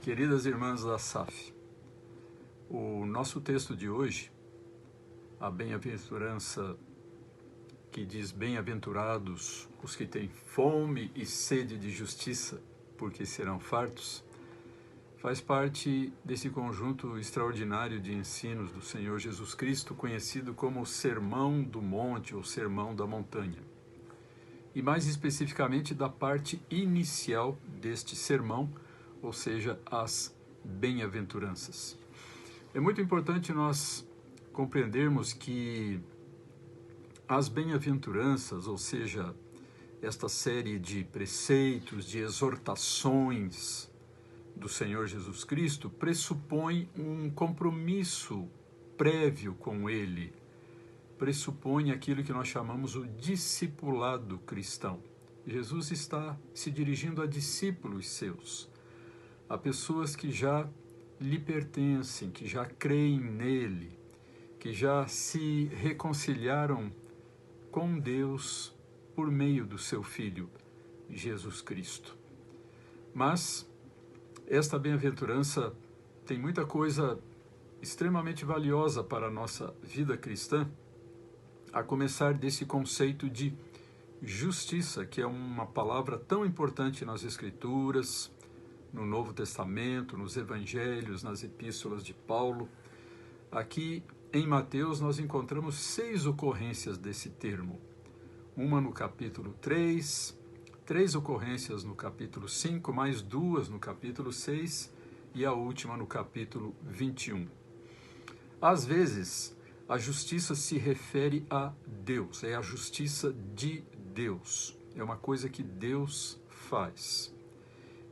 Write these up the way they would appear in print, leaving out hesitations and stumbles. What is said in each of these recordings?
Queridas irmãs da SAF, o nosso texto de hoje, a bem-aventurança que diz: bem-aventurados os que têm fome e sede de justiça, porque serão fartos, faz parte desse conjunto extraordinário de ensinos do Senhor Jesus Cristo, conhecido como o Sermão do Monte ou Sermão da Montanha. E mais especificamente da parte inicial deste sermão, ou seja, as bem-aventuranças. É muito importante nós compreendermos que as bem-aventuranças, ou seja, esta série de preceitos, de exortações do Senhor Jesus Cristo, pressupõe um compromisso prévio com Ele, pressupõe aquilo que nós chamamos o discipulado cristão. Jesus está se dirigindo a discípulos seus, a pessoas que já lhe pertencem, que já creem nele, que já se reconciliaram com Deus por meio do seu Filho, Jesus Cristo. Mas esta bem-aventurança tem muita coisa extremamente valiosa para a nossa vida cristã, a começar desse conceito de justiça, que é uma palavra tão importante nas Escrituras, no Novo Testamento, nos Evangelhos, nas Epístolas de Paulo. Aqui em Mateus nós encontramos 6 ocorrências desse termo. Uma no capítulo 3, 3 ocorrências no capítulo 5, mais 2 no capítulo 6 e a última no capítulo 21. Às vezes, a justiça se refere a Deus, é a justiça de Deus, é uma coisa que Deus faz.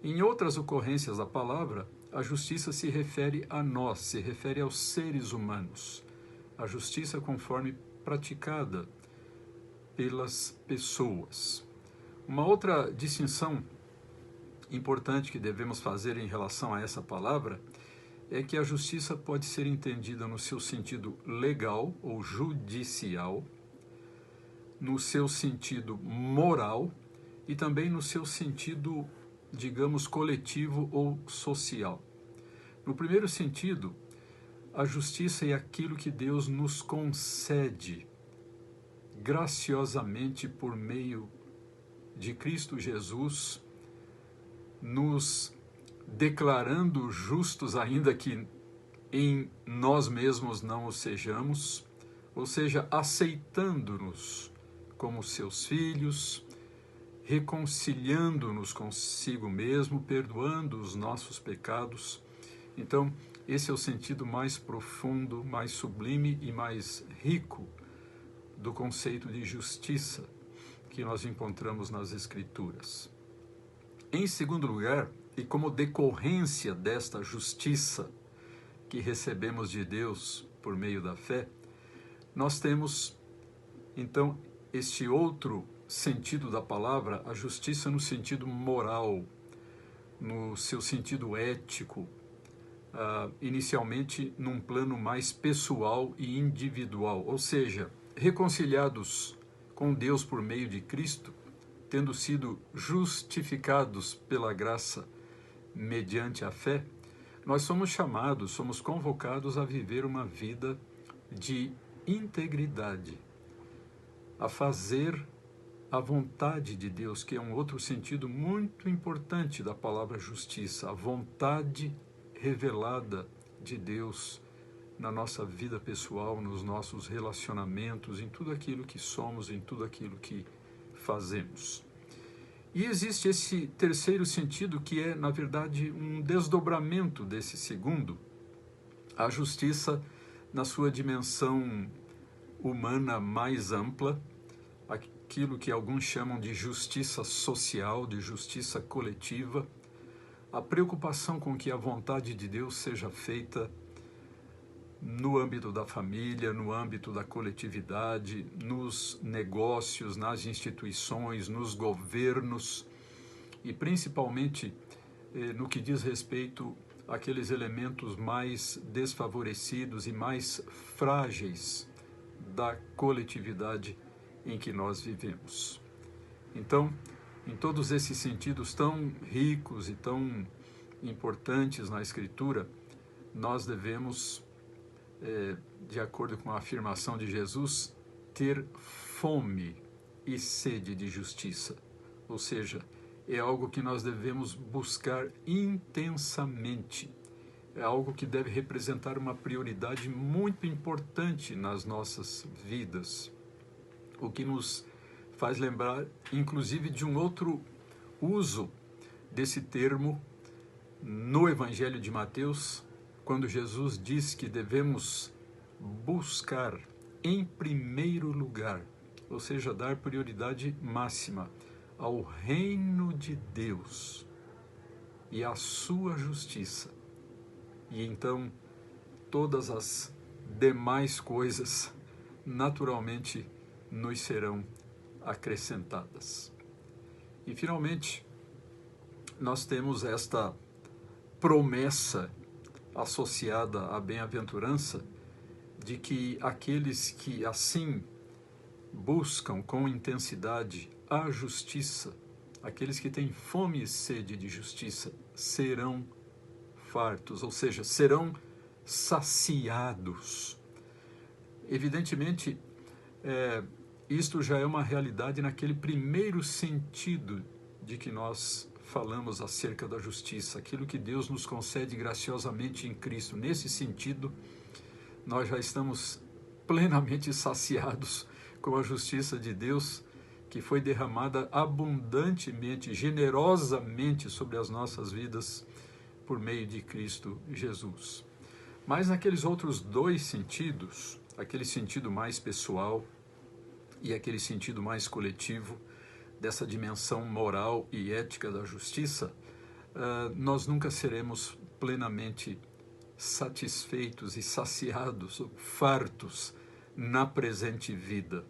Em outras ocorrências da palavra, a justiça se refere a nós, se refere aos seres humanos, a justiça conforme praticada pelas pessoas. Uma outra distinção importante que devemos fazer em relação a essa palavra é que a justiça pode ser entendida no seu sentido legal ou judicial, no seu sentido moral e também no seu sentido, digamos, coletivo ou social. No primeiro sentido, a justiça é aquilo que Deus nos concede graciosamente por meio de Cristo Jesus, nos declarando justos, ainda que em nós mesmos não o sejamos, ou seja, aceitando-nos como seus filhos, reconciliando-nos consigo mesmo, perdoando os nossos pecados. Então, esse é o sentido mais profundo, mais sublime e mais rico do conceito de justiça que nós encontramos nas Escrituras. Em segundo lugar, e como decorrência desta justiça que recebemos de Deus por meio da fé, nós temos, então, este outro sentido da palavra, a justiça no sentido moral, no seu sentido ético, inicialmente num plano mais pessoal e individual, ou seja, reconciliados com Deus por meio de Cristo, tendo sido justificados pela graça mediante a fé, nós somos chamados, somos convocados a viver uma vida de integridade, a fazer a vontade de Deus, que é um outro sentido muito importante da palavra justiça, a vontade revelada de Deus na nossa vida pessoal, nos nossos relacionamentos, em tudo aquilo que somos, em tudo aquilo que fazemos. E existe esse terceiro sentido que é, na verdade, um desdobramento desse segundo, a justiça na sua dimensão humana mais ampla, aquilo que alguns chamam de justiça social, de justiça coletiva, a preocupação com que a vontade de Deus seja feita no âmbito da família, no âmbito da coletividade, nos negócios, nas instituições, nos governos e principalmente no que diz respeito àqueles elementos mais desfavorecidos e mais frágeis da coletividade em que nós vivemos. Então, em todos esses sentidos tão ricos e tão importantes na Escritura, nós devemos, de acordo com a afirmação de Jesus, ter fome e sede de justiça. Ou seja, é algo que nós devemos buscar intensamente. É algo que deve representar uma prioridade muito importante nas nossas vidas. O que nos faz lembrar, inclusive, de um outro uso desse termo no Evangelho de Mateus, quando Jesus diz que devemos buscar em primeiro lugar, ou seja, dar prioridade máxima ao reino de Deus e à sua justiça. E então todas as demais coisas naturalmente nos serão acrescentadas. E finalmente, nós temos esta promessa associada à bem-aventurança de que aqueles que assim buscam com intensidade a justiça, aqueles que têm fome e sede de justiça, serão fartos, ou seja, serão saciados. Evidentemente, isto já é uma realidade naquele primeiro sentido de que nós falamos acerca da justiça, aquilo que Deus nos concede graciosamente em Cristo. Nesse sentido, nós já estamos plenamente saciados com a justiça de Deus, que foi derramada abundantemente, generosamente sobre as nossas vidas por meio de Cristo Jesus. Mas naqueles outros dois sentidos, aquele sentido mais pessoal e aquele sentido mais coletivo, dessa dimensão moral e ética da justiça, nós nunca seremos plenamente satisfeitos e saciados, fartos na presente vida,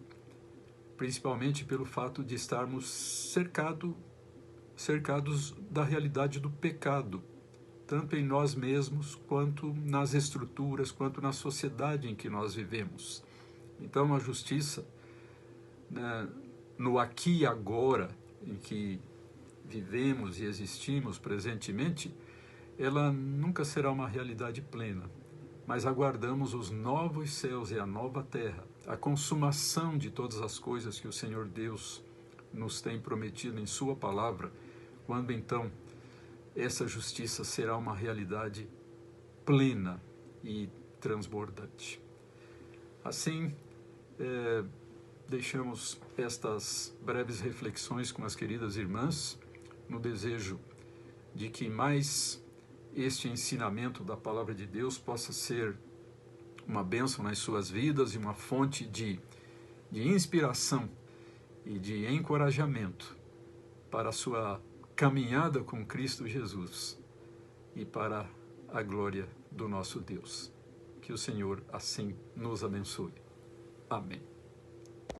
principalmente pelo fato de estarmos cercados da realidade do pecado, tanto em nós mesmos, quanto nas estruturas, quanto na sociedade em que nós vivemos. Então, a justiça, no aqui e agora, em que vivemos e existimos presentemente, ela nunca será uma realidade plena, mas aguardamos os novos céus e a nova terra, a consumação de todas as coisas que o Senhor Deus nos tem prometido em sua palavra, quando então essa justiça será uma realidade plena e transbordante. Assim, deixamos estas breves reflexões com as queridas irmãs, no desejo de que mais este ensinamento da Palavra de Deus possa ser uma bênção nas suas vidas e uma fonte de inspiração e de encorajamento para a sua caminhada com Cristo Jesus e para a glória do nosso Deus. Que o Senhor assim nos abençoe. Amém.